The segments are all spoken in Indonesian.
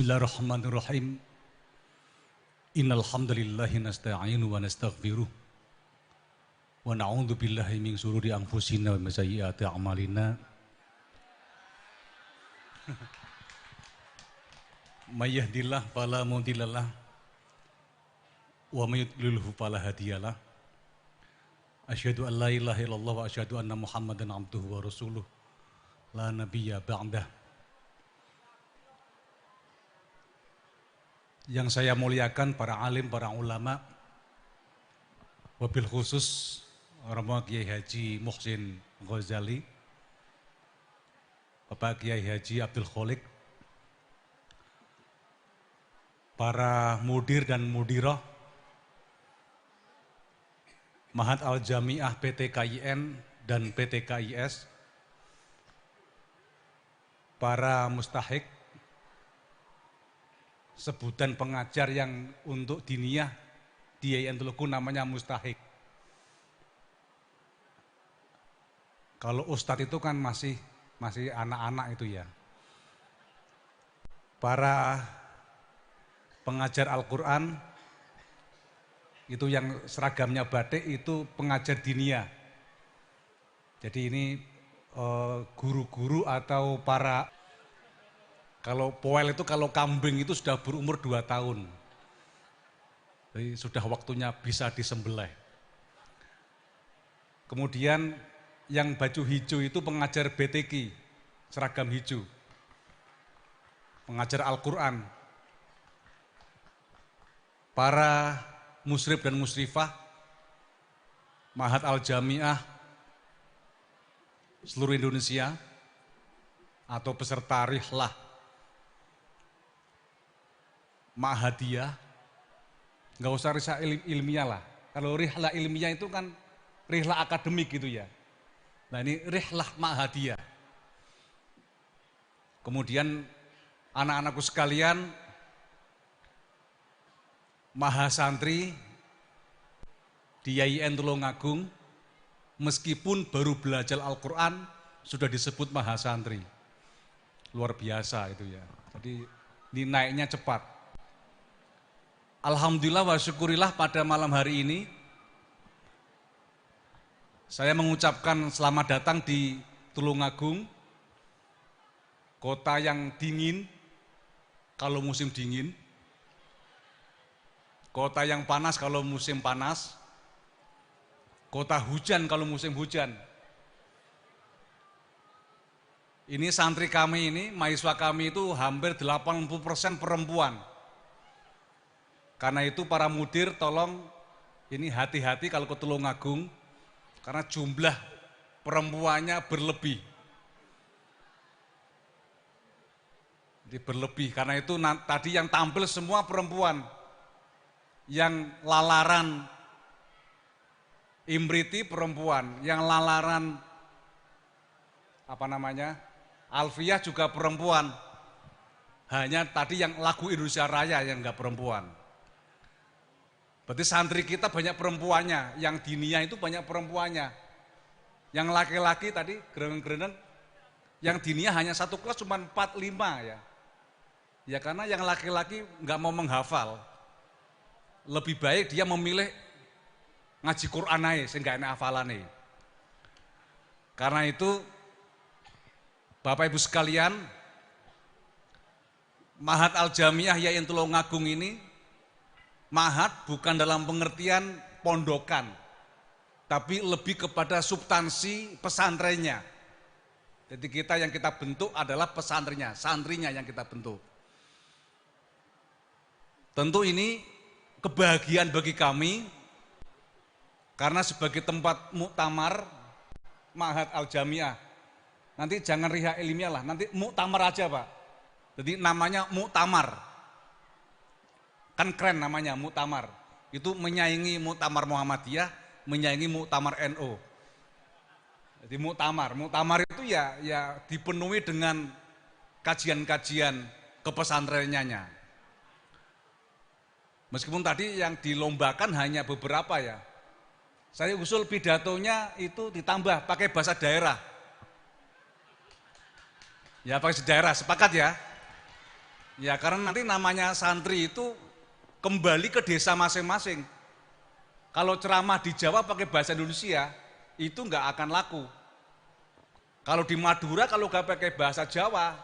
Bismillahirrahmanirrahim. Innal hamdalillahi nasta'inu wa nastaghfiruh wa na'udzu billahi min syururi anfusina wa min sayyiati a'malina. May yahdihillahu fala mudhillalah wa may yudlilhu fala hadiyalah. Asyhadu an la ilaha illallah wa asyhadu anna Muhammadan abduhu wa rasuluh. La nabiyya ba'dah. Yang saya muliakan para alim, para ulama, wabil khusus Romo Kiai Haji Muhsin Ghazali, Bapak Kiai Haji Abdul Kholik, para mudir dan mudirah, Mahat Al-Jami'ah PT KIN dan PT KIS, para mustahik, sebutan pengajar yang untuk diniyah di YIN Telugu namanya mustahik. Kalau ustadz itu kan masih anak-anak itu ya. Para pengajar Al-Quran itu yang seragamnya batik itu pengajar diniyah. Jadi ini guru-guru atau para, kalau poel itu, kalau kambing itu sudah berumur 2 tahun. Jadi sudah waktunya bisa disembelih. Kemudian yang baju hijau itu pengajar BTQ, seragam hijau. Pengajar Al-Quran. Para musrif dan musrifah, Mahat Al-Jami'ah, seluruh Indonesia, atau peserta rihlah Ma'hadiyah, nggak usah rihlah ilmiah lah. Kalau rihlah ilmiah itu kan rihlah akademik gitu ya. Nah ini rihlah Ma'hadiyah. Kemudian anak-anakku sekalian, mahasantri di YIN Tulungagung, meskipun baru belajar Al-Quran, sudah disebut mahasantri. Luar biasa itu ya. Jadi ini naiknya cepat. Alhamdulillah wa syukurillah pada malam hari ini saya mengucapkan selamat datang di Tulungagung, kota yang dingin kalau musim dingin, kota yang panas kalau musim panas, kota hujan kalau musim hujan. Ini santri kami ini, mahasiswa kami itu hampir 80% perempuan. Karena itu para mudir tolong ini hati-hati kalau ke Tulungagung, karena jumlah perempuannya berlebih. Jadi berlebih, karena itu tadi yang tampil semua perempuan. Yang lalaran Imriti perempuan, yang lalaran Alfiah juga perempuan. Hanya tadi yang lagu Indonesia Raya yang enggak perempuan. Berarti santri kita banyak perempuannya, yang diniyah itu banyak perempuannya. Yang laki-laki tadi gereng-gereng, yang diniyah hanya satu kelas cuma 4-5 ya. Ya karena yang laki-laki enggak mau menghafal. Lebih baik dia memilih ngaji Quran aja sehingga enak hafalane. Karena itu Bapak Ibu sekalian, Mahat Al-Jami'ah YIN Tulungagung ini, Mahat bukan dalam pengertian pondokan, tapi lebih kepada substansi pesantrennya. Jadi kita yang kita bentuk adalah pesantrennya, santrinya yang kita bentuk. Tentu ini kebahagiaan bagi kami, karena sebagai tempat muktamar Mahat Al-Jami'ah. Nanti jangan riha ilmiah lah, nanti muktamar aja Pak. Jadi namanya muktamar. Kan keren namanya muktamar. Itu menyaingi muktamar Muhammadiyah, menyaingi muktamar NU. Jadi muktamar itu ya dipenuhi dengan kajian-kajian kepesantrenannya. Meskipun tadi yang dilombakan hanya beberapa ya. Saya usul pidatonya itu ditambah pakai bahasa daerah. Ya pakai daerah, sepakat ya. Ya karena nanti namanya santri itu kembali ke desa masing-masing. Kalau ceramah di Jawa pakai bahasa Indonesia, itu nggak akan laku. Kalau di Madura kalau nggak pakai bahasa Jawa,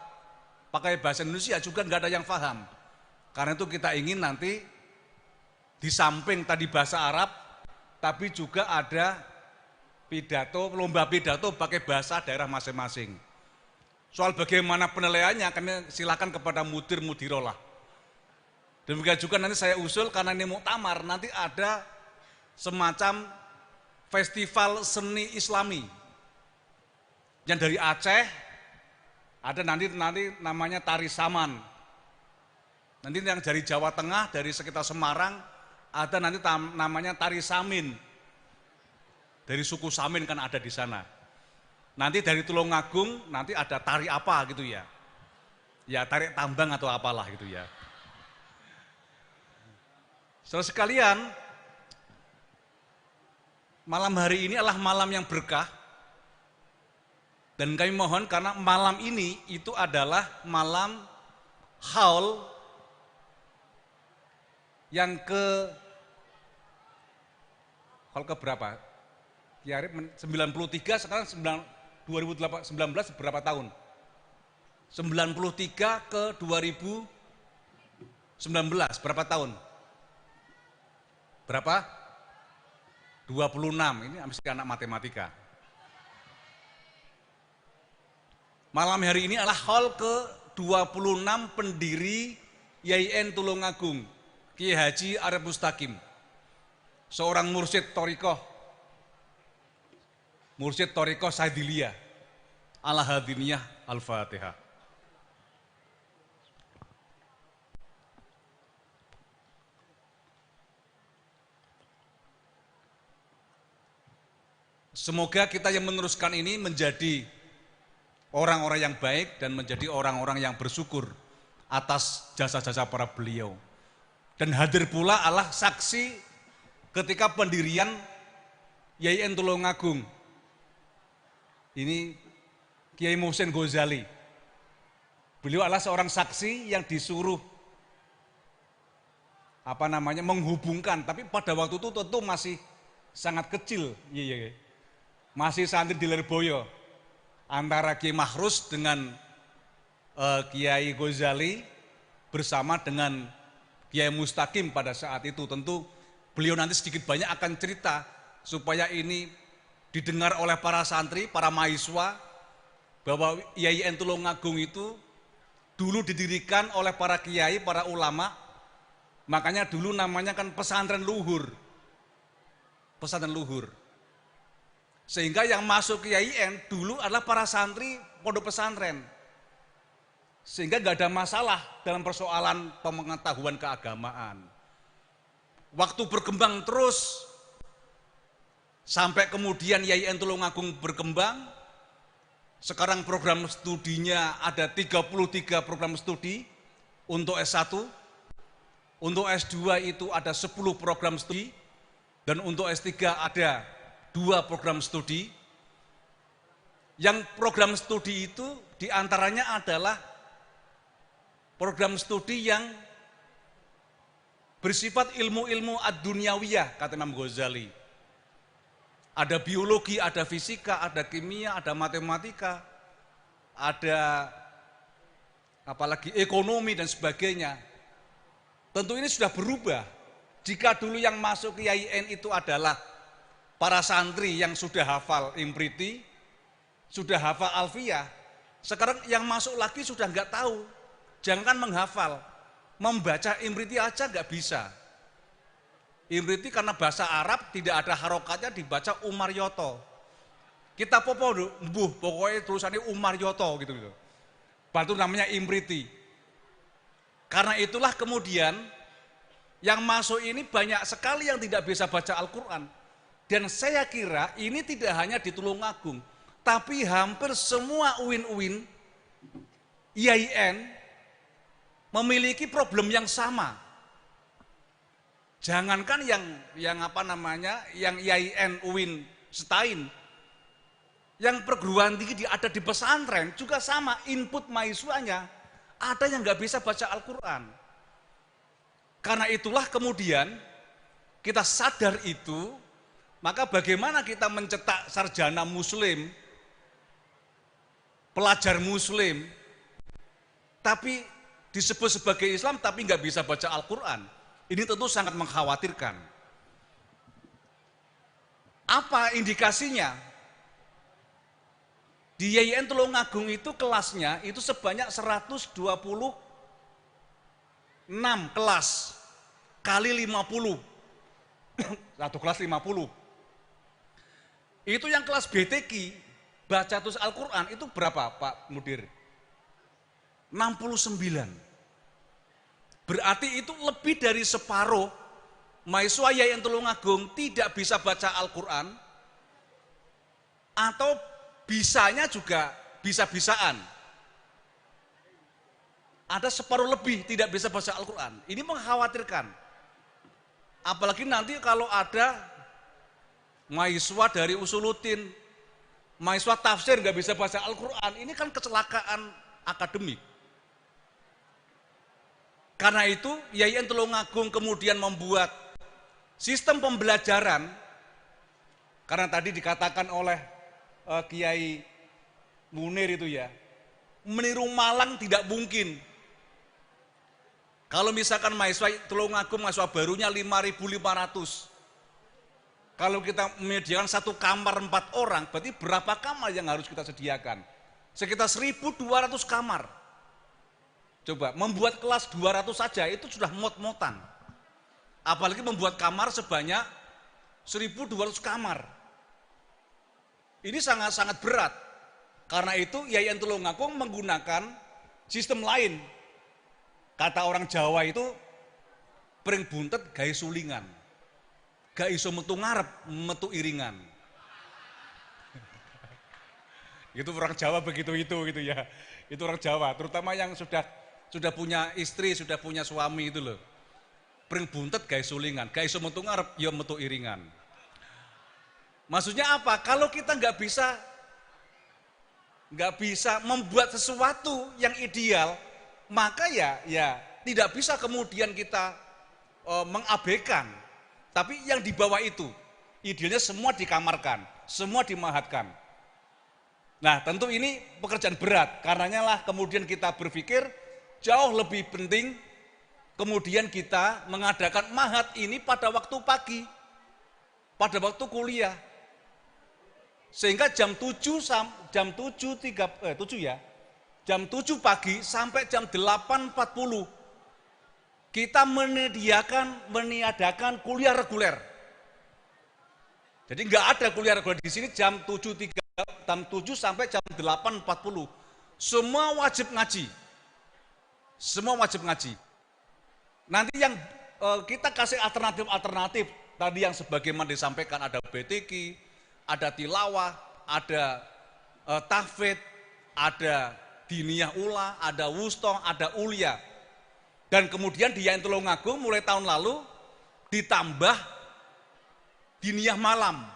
pakai bahasa Indonesia juga nggak ada yang paham. Karena itu kita ingin nanti di samping tadi bahasa Arab, tapi juga ada pidato, lomba pidato pakai bahasa daerah masing-masing. Soal bagaimana penilaiannya, kami silakan kepada mudir-mudirolah. Demikian juga nanti saya usul karena ini muktamar, nanti ada semacam festival seni Islami. Yang dari Aceh, ada nanti namanya Tari Saman. Nanti yang dari Jawa Tengah, dari sekitar Semarang, ada nanti namanya Tari Samin. Dari suku Samin kan ada di sana. Nanti dari Tulungagung nanti ada tari apa gitu ya. Ya tarik tambang atau apalah gitu ya. Saudara sekalian, malam hari ini adalah malam yang berkah. Dan kami mohon karena malam ini itu adalah malam haul yang haul ke berapa? Kiarif 93 sekarang 2019 berapa tahun? 93 ke 2019 berapa tahun? Berapa? 26, ini mesti anak matematika. Malam hari ini adalah haul ke 26 pendiri YIN Tulungagung, Kiai Haji Arif Mustaqim, seorang mursyid Thariqah Saidiliyah, Al-Hadiniyah, Al-Fatihah. Semoga kita yang meneruskan ini menjadi orang-orang yang baik dan menjadi orang-orang yang bersyukur atas jasa-jasa para beliau. Dan hadir pula adalah saksi ketika pendirian YIN Tulungagung. Ini Kiai Muhsin Ghazali. Beliau adalah seorang saksi yang disuruh menghubungkan, tapi pada waktu itu tentu masih sangat kecil, masih santri di Lirboyo, antara Kiai Mahrus dengan Kiai Ghazali bersama dengan Kiai Mustaqim pada saat itu. Tentu beliau nanti sedikit banyak akan cerita supaya ini didengar oleh para santri, para mahasiswa, bahwa YIN Tulungagung itu dulu didirikan oleh para kiai, para ulama, makanya dulu namanya kan pesantren luhur. Pesantren luhur. Sehingga yang masuk ke YIN dulu adalah para santri pondok pesantren. Sehingga gak ada masalah dalam persoalan pengetahuan keagamaan. Waktu berkembang terus, sampai kemudian YIN Tulungagung berkembang, sekarang program studinya ada 33 program studi untuk S1, untuk S2 itu ada 10 program studi, dan untuk S3 ada 2 program studi. Yang program studi itu diantaranya adalah program studi yang bersifat ilmu-ilmu ad-dunyawiyah, kata Imam Ghazali. Ada biologi, ada fisika, ada kimia, ada matematika, ada apalagi ekonomi dan sebagainya. Tentu ini sudah berubah. Jika dulu yang masuk ke YIN itu adalah para santri yang sudah hafal Imriti, sudah hafal Alfiyah, sekarang yang masuk lagi sudah nggak tahu. Jangan menghafal, membaca Imriti aja nggak bisa. Imriti karena bahasa Arab tidak ada harokatnya dibaca Umar Yoto. Kita popo mbuh, pokoknya tulisannya Umar Yoto gitu. Batu namanya Imriti. Karena itulah kemudian yang masuk ini banyak sekali yang tidak bisa baca Al-Quran. Dan saya kira ini tidak hanya di Tulungagung, tapi hampir semua UIN-UIN YIN memiliki problem yang sama. Jangankan yang YIN UIN Setain, yang perguruan tinggi ada di pesantren juga sama, input mahasiswanya Ada yang nggak bisa baca Al-Quran. Karena itulah kemudian kita sadar itu, maka bagaimana kita mencetak sarjana muslim, pelajar muslim, tapi disebut sebagai Islam tapi nggak bisa baca Al-Quran. Ini tentu sangat mengkhawatirkan. Apa indikasinya? Di YIN Tulungagung itu kelasnya itu sebanyak 126 kelas kali 50. Satu kelas 50. Itu yang kelas BTQ, baca tulis Al-Quran itu berapa Pak Mudir? 69. Berarti itu lebih dari separuh mahasiswa YIN Tulungagung tidak bisa baca Al-Quran, atau bisanya juga bisa-bisaan. Ada separuh lebih tidak bisa baca Al-Quran. Ini mengkhawatirkan. Apalagi nanti kalau ada mahasiswa dari Usuluddin, mahasiswa tafsir nggak bisa baca Al-Quran, ini kan kecelakaan akademik. Karena itu YIN Tulungagung kemudian membuat sistem pembelajaran, karena tadi dikatakan oleh Kiai Munir itu ya, meniru Malang tidak mungkin. Kalau misalkan mahasiswa Tulungagung, mahasiswa barunya 5.500. Kalau kita menyediakan satu kamar 4 orang, berarti berapa kamar yang harus kita sediakan? Sekitar 1.200 kamar. Coba, membuat kelas 200 saja itu sudah mot-motan. Apalagi membuat kamar sebanyak 1.200 kamar. Ini sangat-sangat berat. Karena itu YIN Tulungagung menggunakan sistem lain. Kata orang Jawa itu, pring buntet gawe sulingan. Gak iso metu ngarep, metu iringan. Itu orang Jawa begitu gitu ya. Itu orang Jawa, terutama yang sudah punya istri, sudah punya suami itu loh. Pring buntet gawe sulingan, gak iso metu ngarep, ya metu iringan. Maksudnya apa? Kalau kita nggak bisa membuat sesuatu yang ideal, maka ya tidak bisa kemudian kita mengabaikan. Tapi yang di bawah itu, idealnya semua dikamarkan, semua dimahatkan. Nah, tentu ini pekerjaan berat. Karenanya lah kemudian kita berpikir jauh lebih penting kemudian kita mengadakan mahat ini pada waktu pagi, pada waktu kuliah. Sehingga jam 7 pagi sampai jam 8.40 kita meniadakan kuliah reguler. Jadi nggak ada kuliah reguler di sini jam 7 sampai jam 8.40. Semua wajib ngaji. Nanti yang kita kasih alternatif tadi yang sebagaimana disampaikan, ada BTQ, ada tilawah, ada tahfidz, ada diniyah ula, ada wusto, ada ulia. Dan kemudian di YIN Tulungagung mulai tahun lalu ditambah diniyah malam.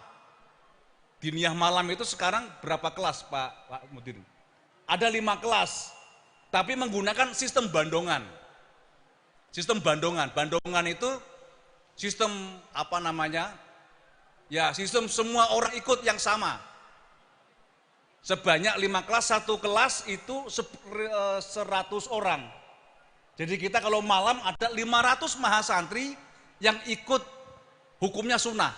Diniyah malam itu sekarang berapa kelas Pak Mudir? Ada 5 kelas, tapi menggunakan sistem bandongan. Bandongan itu sistem apa namanya? Ya, sistem semua orang ikut yang sama. Sebanyak 5 kelas, satu kelas itu 100 orang. Jadi kita kalau malam ada 500 mahasantri yang ikut hukumnya sunnah.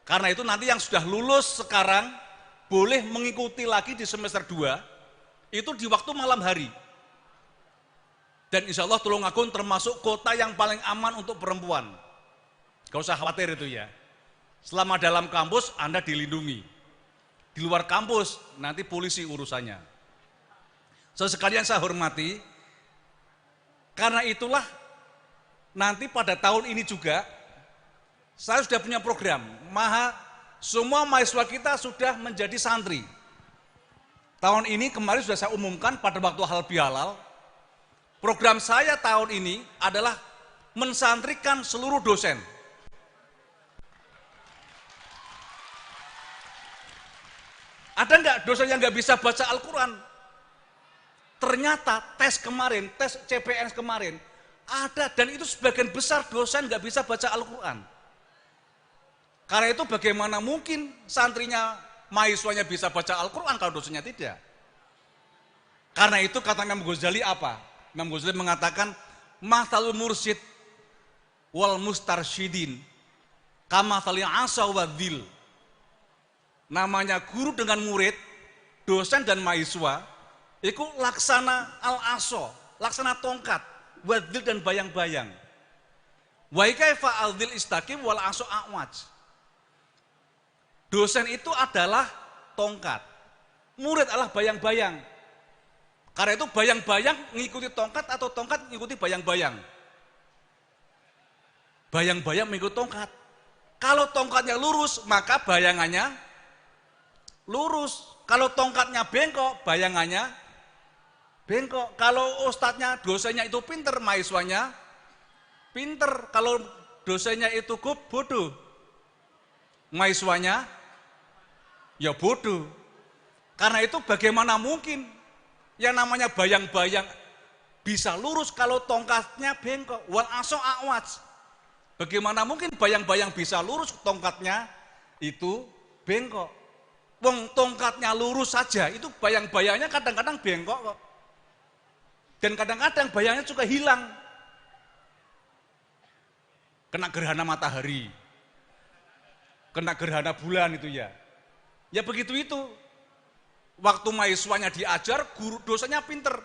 Karena itu nanti yang sudah lulus sekarang boleh mengikuti lagi di semester 2 itu di waktu malam hari. Dan insya Allah Tulungagung termasuk kota yang paling aman untuk perempuan. Gak usah khawatir itu ya. Selama dalam kampus Anda dilindungi. Di luar kampus nanti polisi urusannya. Sekalian saya hormati, karena itulah nanti pada tahun ini juga saya sudah punya program. Semua mahasiswa kita sudah menjadi santri. Tahun ini kemarin sudah saya umumkan pada waktu halal bihalal. Program saya tahun ini adalah mensantrikan seluruh dosen. Ada nggak dosen yang nggak bisa baca Al-Quran? Ternyata tes kemarin, tes CPNS kemarin, ada, dan itu sebagian besar dosen nggak bisa baca Al-Quran. Karena itu bagaimana mungkin santrinya, mahasiswanya bisa baca Al-Quran kalau dosennya tidak. Karena itu kata Imam Ghazali apa? Imam Ghazali mengatakan, mathalul mursyid wal mustarsyidin kamathali asa wa dhil. Namanya guru dengan murid, dosen dan mahasiswa, itu laksana al-aso, laksana tongkat, wadil dan bayang-bayang. Wa kaifa al-dhil istaqim wal aso a'waj. Dosen itu adalah tongkat, murid adalah bayang-bayang. Karena itu bayang-bayang mengikuti tongkat atau tongkat mengikuti bayang-bayang. Bayang-bayang mengikuti tongkat. Kalau tongkatnya lurus, maka bayangannya lurus. Kalau tongkatnya bengkok, bayangannya bengkok. Kalau ustadznya, dosennya itu pinter, mahasiswanya pinter. Kalau dosennya itu bodoh, mahasiswanya ya bodoh. Karena itu bagaimana mungkin yang namanya bayang-bayang bisa lurus kalau tongkatnya bengkok? Wal aso a'waj. Bagaimana mungkin bayang-bayang bisa lurus, tongkatnya itu bengkok? Wong tongkatnya lurus saja, itu bayang-bayangnya kadang-kadang bengkok kok. Dan kadang-kadang bayangnya juga hilang. Kena gerhana matahari, kena gerhana bulan itu ya. Ya begitu itu. Waktu mahasiswanya diajar, guru dosennya pinter,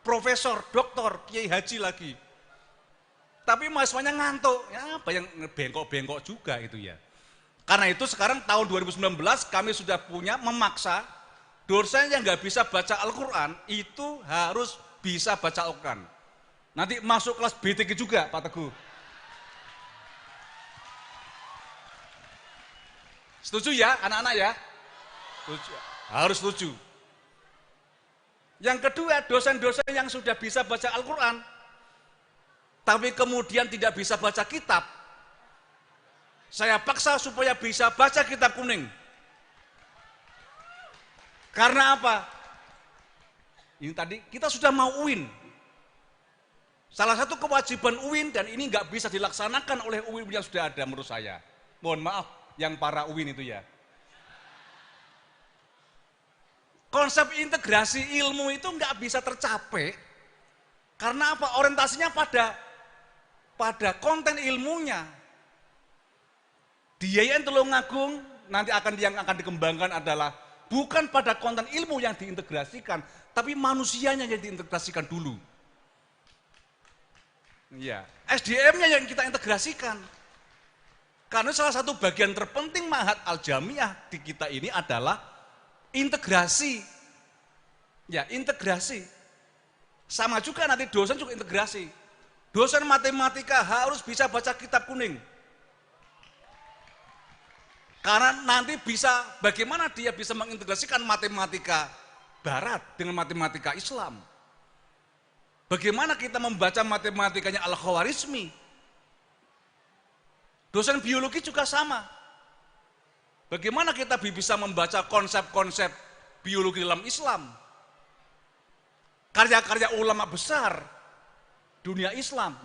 profesor, doktor, kiai haji lagi. Tapi mahasiswanya ngantuk, ya bayang bengkok-bengkok juga itu ya. Karena itu sekarang tahun 2019 kami sudah punya memaksa dosen yang nggak bisa baca Al-Quran itu harus bisa baca Al-Quran. Nanti masuk kelas BTG juga Pak Teguh. Setuju ya anak-anak ya? Setuju. Harus setuju. Yang kedua, dosen-dosen yang sudah bisa baca Al-Quran tapi kemudian tidak bisa baca kitab, saya paksa supaya bisa baca kitab kuning. Karena apa? Ini tadi kita sudah mau UIN. Salah satu kewajiban UIN, dan ini nggak bisa dilaksanakan oleh UIN yang sudah ada menurut saya. Mohon maaf yang para UIN itu ya. Konsep integrasi ilmu itu nggak bisa tercapai karena apa? Orientasinya pada konten ilmunya. Di Yayan Tulungagung nanti yang akan dikembangkan adalah bukan pada konten ilmu yang diintegrasikan, tapi manusianya yang diintegrasikan dulu. Ya, SDM-nya yang kita integrasikan. Karena salah satu bagian terpenting Ma'had Al-Jamiah di kita ini adalah integrasi. Ya, integrasi. Sama juga nanti dosen juga integrasi. Dosen matematika harus bisa baca kitab kuning. Karena nanti bisa, bagaimana dia bisa mengintegrasikan matematika barat dengan matematika Islam. Bagaimana kita membaca matematikanya Al-Khawarizmi. Dosen biologi juga sama. Bagaimana kita bisa membaca konsep-konsep biologi dalam Islam. Karya-karya ulama besar dunia Islam.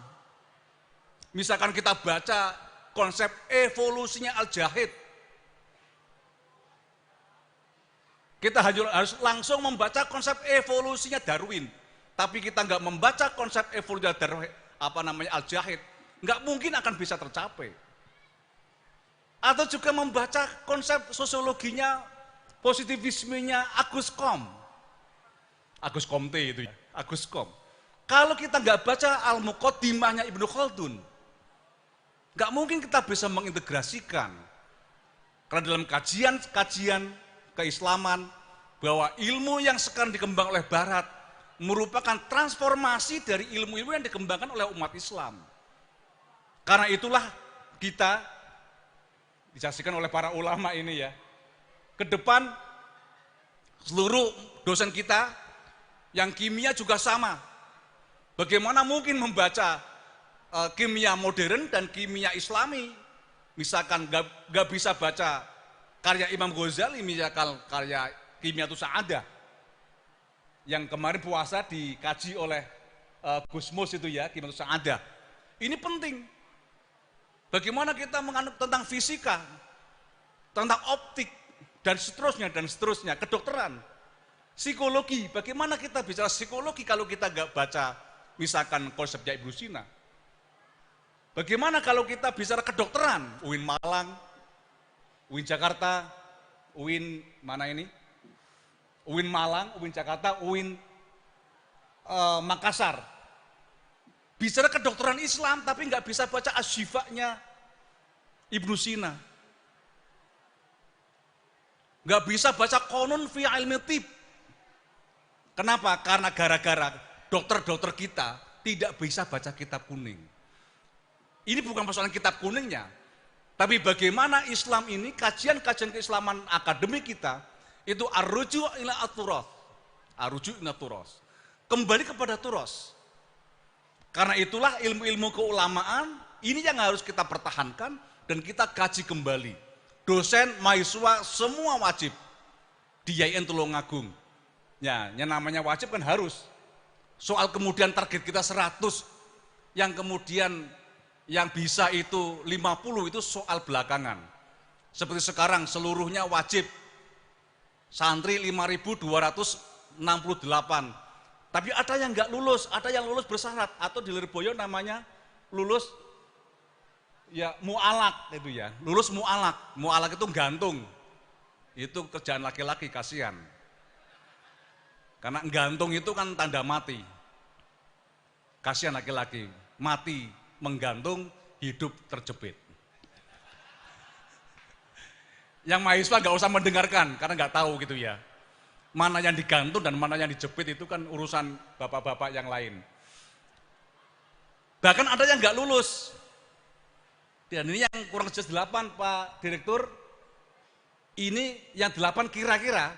Misalkan kita baca konsep evolusinya Al-Jahid. Kita harus langsung membaca konsep evolusinya Darwin. Tapi kita nggak membaca konsep evolusinya Darwin, Al-Jahid, nggak mungkin akan bisa tercapai. Atau juga membaca konsep sosiologinya, positivismenya Agus Comte itu ya, Agus Com. Kalau kita nggak baca Al-Muqaddimahnya Ibnu Khaldun, nggak mungkin kita bisa mengintegrasikan. Karena dalam kajian keislaman, bahwa ilmu yang sekarang dikembangkan oleh Barat merupakan transformasi dari ilmu-ilmu yang dikembangkan oleh umat Islam. Karena itulah kita disaksikan oleh para ulama ini ya, ke depan seluruh dosen kita yang kimia juga sama. Bagaimana mungkin membaca kimia modern dan kimia Islami? Misalkan gak bisa baca karya Imam Ghazali, misalkan karya Kimia Sa'adah. yang kemarin puasa dikaji oleh Gusmus itu ya, gimana ada. Ini penting. Bagaimana kita menganut tentang fisika, tentang optik, dan seterusnya, kedokteran, psikologi. Bagaimana kita bicara psikologi kalau kita nggak baca misalkan konsepnya Ibnu Sina? Bagaimana kalau kita bicara kedokteran, UIN Malang, UIN Jakarta, UIN mana ini? UIN Malang, UIN Jakarta, UIN Makassar. Bicara kedokteran Islam tapi nggak bisa baca Asy-Syifa'nya Ibnu Sina. Nggak bisa baca Qanun fi ilmi tib. Kenapa? Karena gara-gara dokter-dokter kita tidak bisa baca kitab kuning. Ini bukan persoalan kitab kuningnya, tapi bagaimana Islam ini, kajian-kajian keislaman akademik kita, itu ar-ruju' ila at-turath. Ar-ruju' ila turas. Kembali kepada turas. Karena itulah ilmu-ilmu keulamaan, ini yang harus kita pertahankan dan kita kaji kembali. Dosen, mahasiswa, semua wajib di YIN Tulungagung. Ya, yang namanya wajib kan harus. Soal kemudian target kita 100, yang kemudian yang bisa itu 50 itu soal belakangan. Seperti sekarang seluruhnya wajib. Santri 5.268. Tapi ada yang nggak lulus, ada yang lulus bersyarat atau di Lirboyo namanya lulus ya mu'alak itu ya. Lulus mu'alak. Mu'alak itu gantung. Itu kerjaan laki-laki, kasihan. Karena gantung itu kan tanda mati. Kasihan laki-laki, mati menggantung, hidup terjepit. Yang mahasiswa nggak usah mendengarkan karena nggak tahu gitu ya. Mana yang digantung dan mana yang dijepit itu kan urusan bapak-bapak yang lain. Bahkan ada yang nggak lulus. Dan ini yang kurang jelas 8 Pak Direktur. Ini yang 8 kira-kira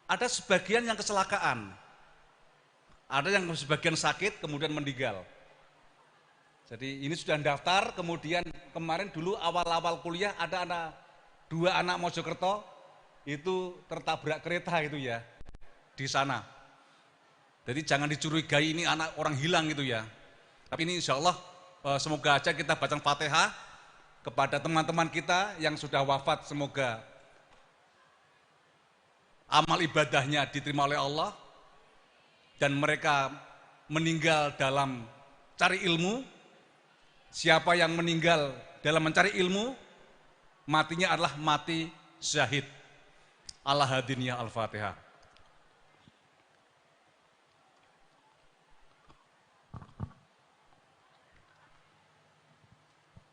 ada sebagian yang kecelakaan. Ada yang sebagian sakit kemudian meninggal. Jadi ini sudah daftar, kemudian kemarin dulu awal-awal kuliah ada 2 anak Mojokerto itu tertabrak kereta itu ya di sana. Jadi jangan dicurigai ini anak orang hilang gitu ya. Tapi ini insya Allah semoga aja kita baca Fatihah kepada teman-teman kita yang sudah wafat, semoga amal ibadahnya diterima oleh Allah dan mereka meninggal dalam cari ilmu. Siapa yang meninggal dalam mencari ilmu, matinya adalah mati syahid. Al-Hadiniyah Al-Fatihah.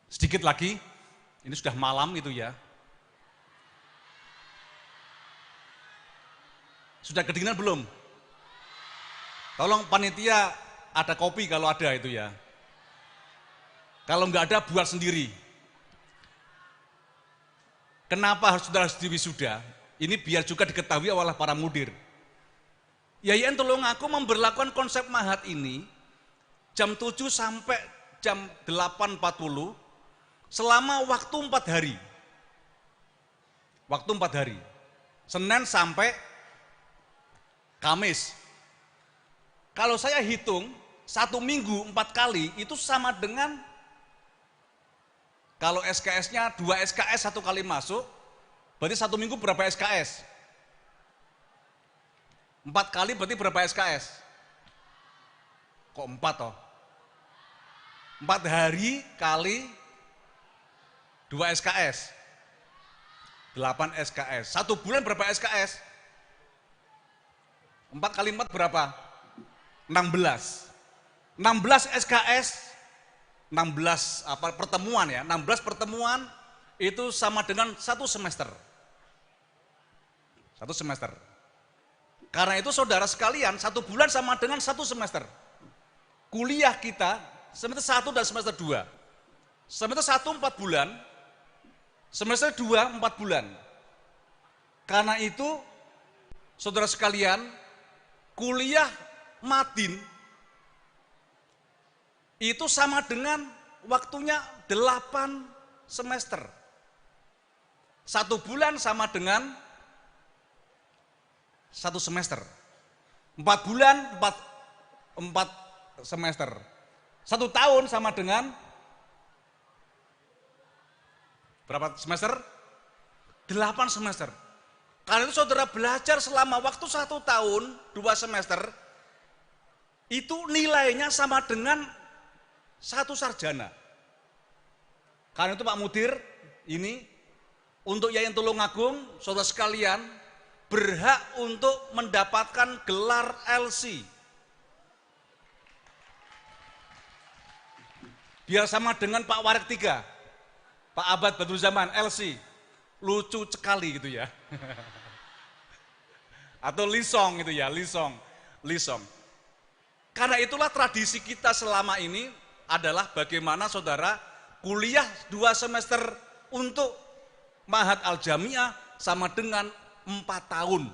Sedikit lagi, ini sudah malam itu ya. Sudah kedinginan belum? Tolong panitia ada kopi kalau ada itu ya. Kalau nggak ada buat sendiri. Kenapa harus saudara wisuda? Ini biar juga diketahui oleh para mudir. YIN Tulungagung memberlakukan konsep mahat ini jam 7 sampai jam 8.40 selama waktu 4 hari. Waktu 4 hari. Senin sampai Kamis. Kalau saya hitung 1 minggu 4 kali itu sama dengan kalau SKS-nya 2 SKS 1 kali masuk, berarti 1 minggu berapa SKS? 4 kali berarti berapa SKS? Kok 4 toh? 4 hari kali 2 SKS. 8 SKS. 1 bulan berapa SKS? 4 kali 4 berapa? 16. 16 SKS 16 pertemuan ya, 16 pertemuan itu sama dengan 1 semester. 1 semester. Karena itu saudara sekalian, 1 bulan sama dengan 1 semester. Kuliah kita semester 1 dan semester 2. Semester 1 4 bulan, semester 2 4 bulan. Karena itu saudara sekalian, kuliah Madin itu sama dengan waktunya 8 semester. 1 bulan sama dengan 1 semester. 4 bulan, 4 semester. 1 tahun sama dengan berapa semester? 8 semester. Karena itu saudara belajar selama waktu 1 tahun, 2 semester, itu nilainya sama dengan 1 sarjana. Karena itu Pak Mudir, ini untuk Yayan Tulungagung, saudara sekalian, berhak untuk mendapatkan gelar LC. Biar sama dengan Pak Warik 3, Pak Abad Badrul Zaman, LC. Lucu sekali gitu ya. Atau Lisong gitu ya, Lisong. Karena itulah tradisi kita selama ini adalah bagaimana saudara kuliah 2 semester untuk Ma'had Al-Jami'ah sama dengan 4 tahun.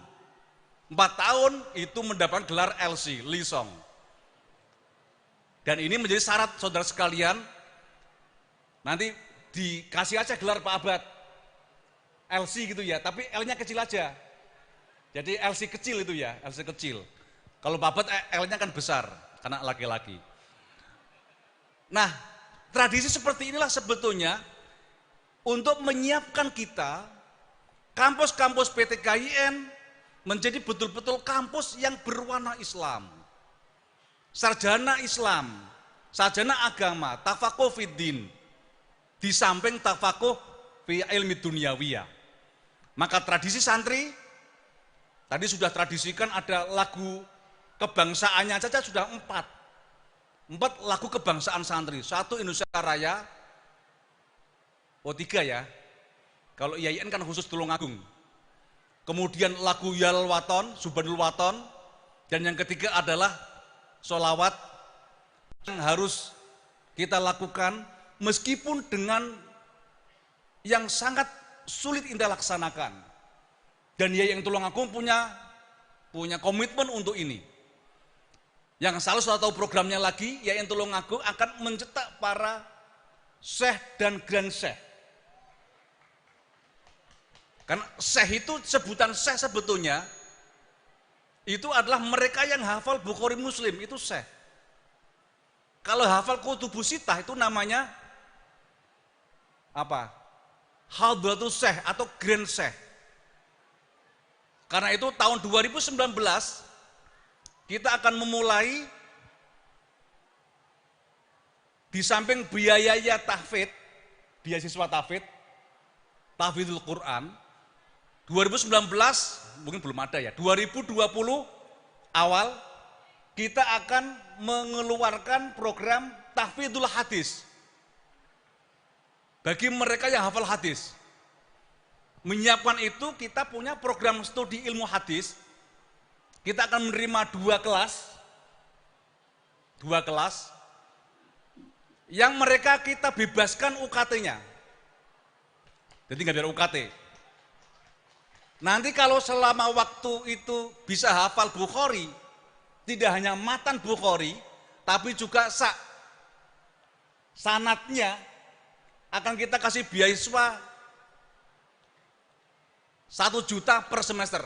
4 tahun itu mendapatkan gelar LC, Lisong. Dan ini menjadi syarat saudara sekalian, nanti dikasih aja gelar Pak Abad, LC gitu ya, tapi L-nya kecil aja. Jadi LC kecil itu ya, LC kecil. Kalau Pak Abad L-nya kan besar, karena laki-laki. Nah, tradisi seperti inilah sebetulnya untuk menyiapkan kita, kampus-kampus PTKIN menjadi betul-betul kampus yang berwarna Islam. Sarjana Islam, sarjana agama, tafakuh fiddin, di samping tafakuh fi ilmi dunyawiyah. Maka tradisi santri, tadi sudah tradisikan ada lagu kebangsaannya saja sudah 4 lagu kebangsaan santri. 1 Indonesia Raya, 3 ya, kalau IAIN kan khusus Tulungagung. Kemudian lagu Yal Waton, Subhanul Waton, dan yang ketiga adalah sholawat yang harus kita lakukan meskipun dengan yang sangat sulit kita laksanakan. Dan IAIN Tulungagung punya komitmen untuk ini. Yang salah satu programnya lagi, IAIN Tulungagung akan mencetak para syekh dan grand syekh. Karena syekh itu, sebutan syekh sebetulnya itu adalah mereka yang hafal Bukhari Muslim, itu syekh. Kalau hafal Kutubus Sittah itu namanya apa? Hadratus Syekh atau Grand Syekh. Karena itu tahun 2019 kita akan memulai di samping biaya tahfidz, beasiswa tahfidzul Quran, 2019 mungkin belum ada ya, 2020 awal kita akan mengeluarkan program tahfidzul hadis bagi mereka yang hafal hadis. Menyiapkan itu kita punya program studi ilmu hadis. Kita akan menerima 2 kelas yang mereka kita bebaskan UKT-nya. Jadi nggak ada UKT. Nanti kalau selama waktu itu bisa hafal Bukhari, tidak hanya matan Bukhari, tapi juga sanadnya akan kita kasih beasiswa 1 juta per semester.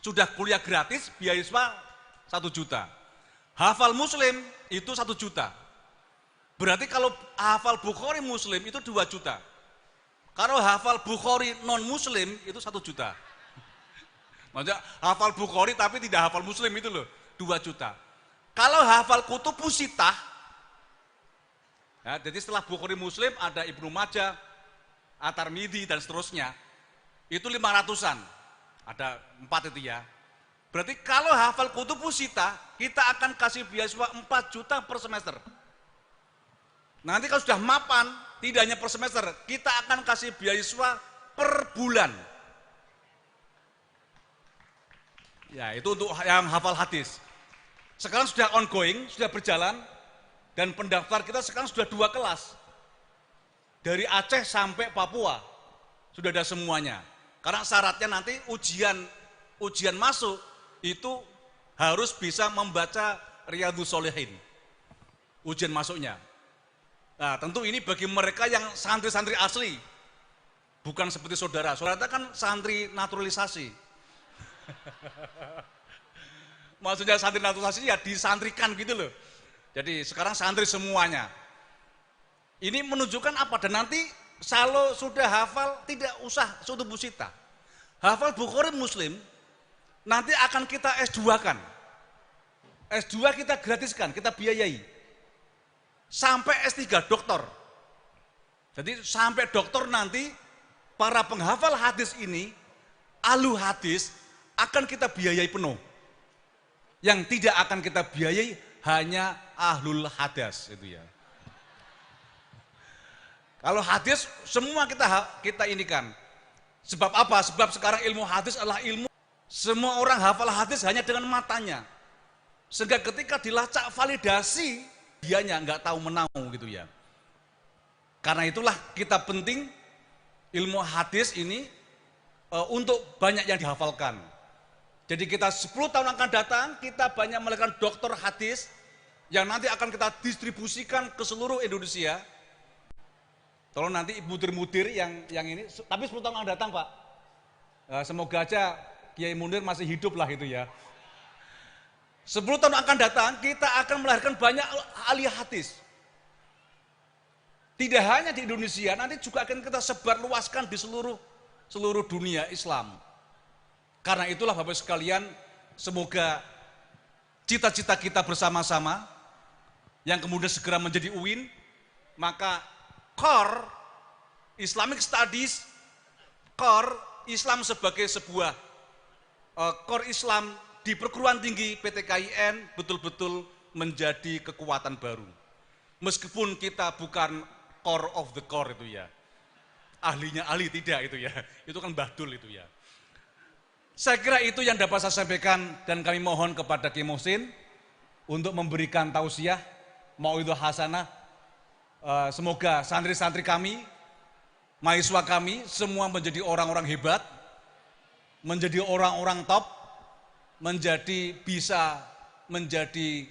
Sudah kuliah gratis, beasiswa 1 juta. Hafal Muslim itu 1 juta. Berarti kalau hafal Bukhari Muslim itu 2 juta. Kalau hafal Bukhari non-Muslim itu 1 juta. Maksudnya hafal Bukhari tapi tidak hafal Muslim itu loh, 2 juta. Kalau hafal Kutubus Sittah, ya, jadi setelah Bukhari Muslim ada Ibnu Majah, At-Tirmidzi dan seterusnya, itu 500-an. Ada 4 itu ya. Berarti kalau hafal Kutubus Sittah, kita akan kasih beasiswa 4 juta per semester. Nanti kalau sudah mapan, tidak hanya per semester, kita akan kasih beasiswa per bulan. Ya, itu untuk yang hafal hadis. Sekarang sudah ongoing, sudah berjalan, dan pendaftar kita sekarang sudah 2 kelas. Dari Aceh sampai Papua, sudah ada semuanya. Karena syaratnya nanti ujian masuk itu harus bisa membaca Riyadhus Shalihin. Ujian masuknya. Nah, tentu ini bagi mereka yang santri-santri asli. Bukan seperti saudara. Saudara kan santri naturalisasi. Maksudnya santri naturalisasi ya disantrikan gitu loh. Jadi sekarang santri semuanya. Ini menunjukkan apa? Dan nanti kalau sudah hafal tidak usah suatu busita. Hafal Bukhari Muslim, nanti akan kita S2-kan. S2 kita gratiskan, kita biayai. Sampai S3 doktor. Jadi sampai doktor nanti para penghafal hadis ini, ahlu hadis akan kita biayai penuh. Yang tidak akan kita biayai hanya ahlul hadas itu ya. Kalau hadis semua kita inikan. Sebab apa? Sebab sekarang ilmu hadis adalah ilmu semua orang hafal hadis hanya dengan matanya. Sehingga ketika dilacak validasi, dianya nggak tahu menau gitu ya. Karena itulah kita penting ilmu hadis ini untuk banyak yang dihafalkan. Jadi kita 10 tahun akan datang, kita banyak melakukan doktor hadis yang nanti akan kita distribusikan ke seluruh Indonesia. Tolong nanti mudir-mudir yang ini, tapi 10 tahun akan datang Pak. Semoga aja Kiai Munir masih hidup lah itu ya. 10 tahun akan datang, kita akan melahirkan banyak ahli hadis. Tidak hanya di Indonesia, nanti juga akan kita sebar luaskan di seluruh dunia Islam. Karena itulah Bapak sekalian, semoga cita-cita kita bersama-sama yang kemudian segera menjadi UIN, maka core Islamic Studies, core Islam sebagai sebuah core Islam di perguruan tinggi PTKIN betul-betul menjadi kekuatan baru. Meskipun kita bukan core of the core itu ya, ahlinya ahli tidak itu ya, itu kan bahdul itu ya. Saya kira itu yang dapat saya sampaikan dan kami mohon kepada Ki Muhsin untuk memberikan tausiah, mau itu hasanah. Semoga santri-santri kami, mahasiswa kami semua menjadi orang-orang hebat, menjadi orang-orang top, bisa menjadi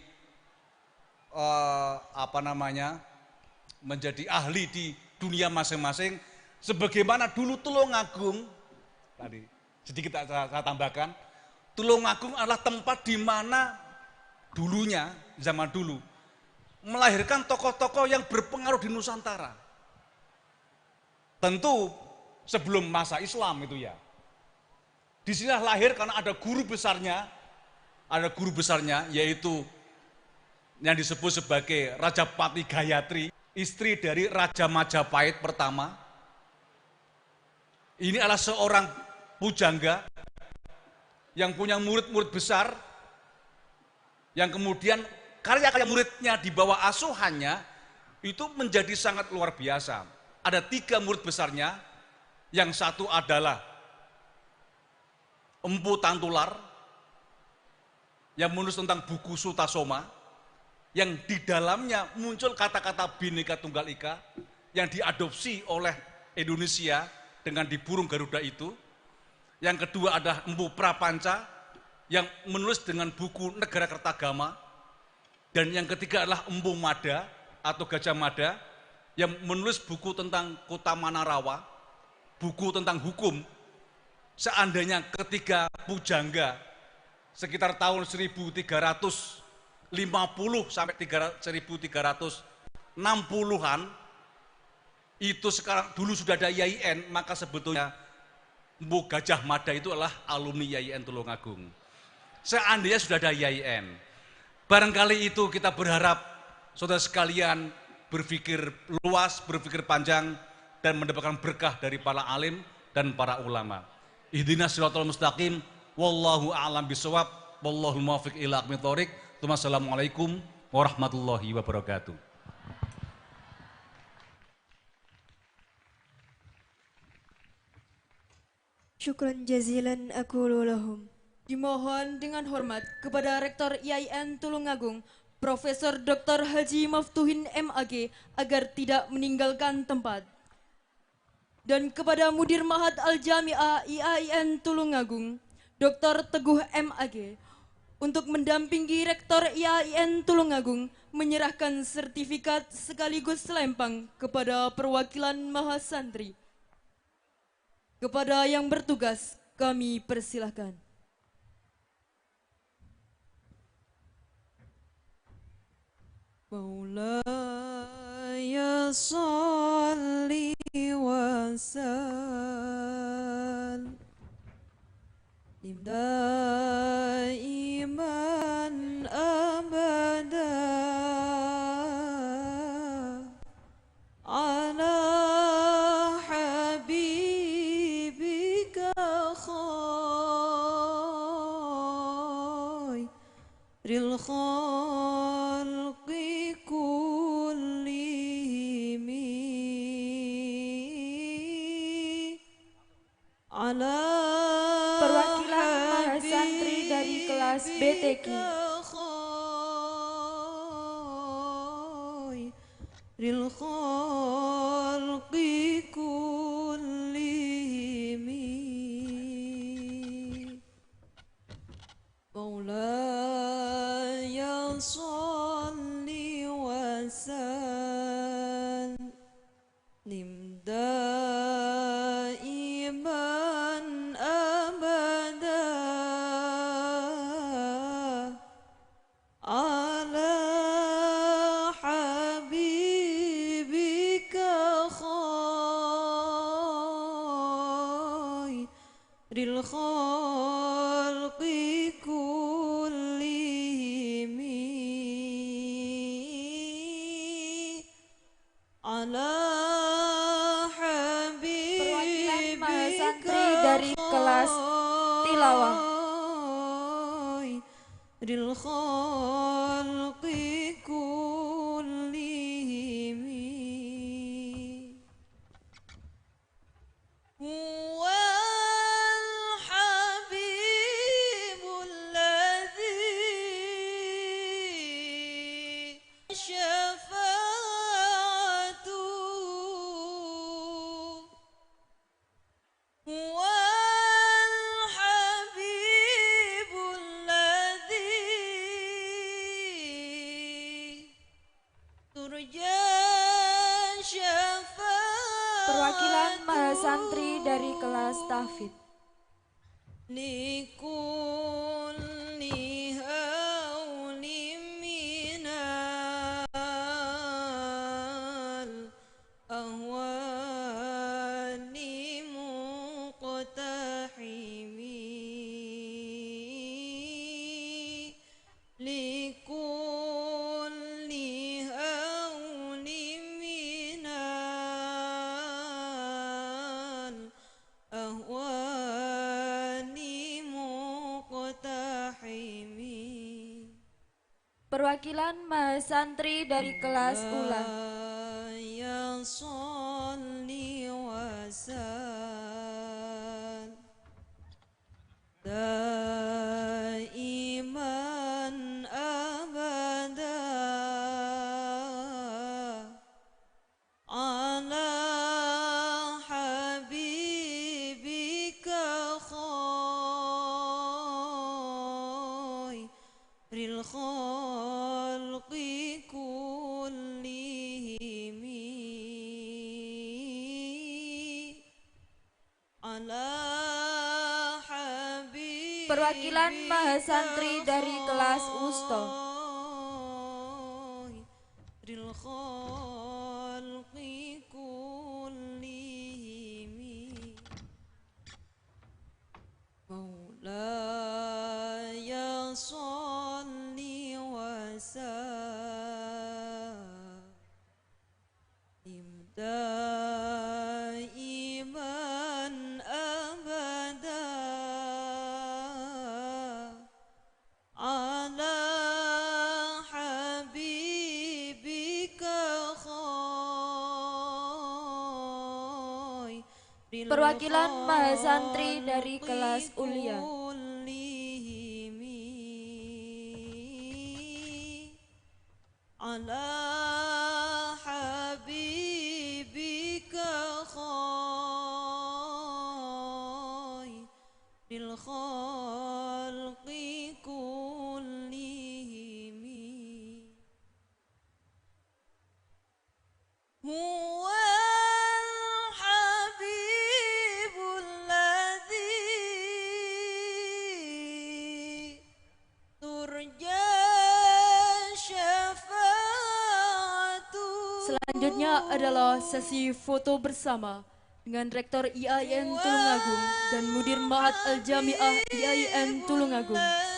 menjadi ahli di dunia masing-masing. Sebagaimana dulu Tulungagung tadi. Sedikit saya tambahkan, Tulungagung adalah tempat di mana dulunya, zaman dulu, melahirkan tokoh-tokoh yang berpengaruh di Nusantara. Tentu sebelum masa Islam itu ya. Di sini lahir karena ada guru besarnya yaitu yang disebut sebagai Raja Pati Gayatri, istri dari Raja Majapahit pertama. Ini adalah seorang pujangga yang punya murid-murid besar, yang kemudian karya-karya muridnya di bawah asuhannya itu menjadi sangat luar biasa. Ada 3 murid besarnya, yang satu adalah Empu Tantular, yang menulis tentang buku Sutasoma, yang di dalamnya muncul kata-kata Bhinneka Tunggal Ika, yang diadopsi oleh Indonesia dengan di burung Garuda itu. Yang kedua adalah Empu Prapanca yang menulis dengan buku Negara Kertagama. Dan yang ketiga adalah Empu Mada atau Gajah Mada yang menulis buku tentang Kota Manarawa, buku tentang hukum. Seandainya ketiga pujangga sekitar tahun 1350 sampai 1360-an itu sekarang dulu sudah ada IAIN, maka sebetulnya Empu Gajah Mada itu adalah alumni IAIN Tulungagung. Seandainya sudah ada IAIN, barangkali itu kita berharap saudara sekalian berpikir luas, berpikir panjang, dan mendapatkan berkah dari para alim dan para ulama. Ihdinas siratal mustaqim, wallahu a'lam bishawab, wallahu muwaffiq ila aqwamit thoriq. Wassalamualaikum warahmatullahi wabarakatuh. Syukran jazilan aqulu lahum. Dimohon dengan hormat kepada Rektor IAIN Tulungagung, Profesor Dr. Haji Maftuhin MAG agar tidak meninggalkan tempat. Dan kepada Mudir Ma'had Al-Jami'ah IAIN Tulungagung, Dr. Teguh MAG, untuk mendampingi Rektor IAIN Tulungagung menyerahkan sertifikat sekaligus selempang kepada perwakilan Mahasantri. Kepada yang bertugas, kami persilahkan. مولاي صل وسلم دائما أبدا على حبيبك خير الخلق كلهم على Perwakilan mahasantri dari kelas BTQ. للخلق كلهم مولاي صل وسلم دائما أبدا على حبيبك خير الخلق كلهم على Perwakilan حبيبك mahasantri dari kelas tilawah. خير الخلق كلهم هو الحبيب الذي شفاعته هو الحبيب الذي ترجى Perwakilan شفاعته mahasantri dari kelas tahfidz. لكل هول من الأهوال مقتحم لكل هول من الأهوال مقتحم Perwakilan mahasantri dari kelas ulang. يا صل وسلم دائما أبدا على حبيبك خير الخلق كلهم على حبيبك Perwakilan mahasantri dari kelas wusta. خير الخلق كلهم مولاي صل وسلم دائما أبدا على حبيبك خير Perwakilan mahasantri dari kelas ulia. كلهم على حبيبك خير الخلق كلهم هو الحبيب الذي ترجى شفاعته Selanjutnya adalah sesi foto bersama dengan Rektor IAIN Tulungagung dan Mudir Mahat Al-Jami'ah IAIN Tulungagung.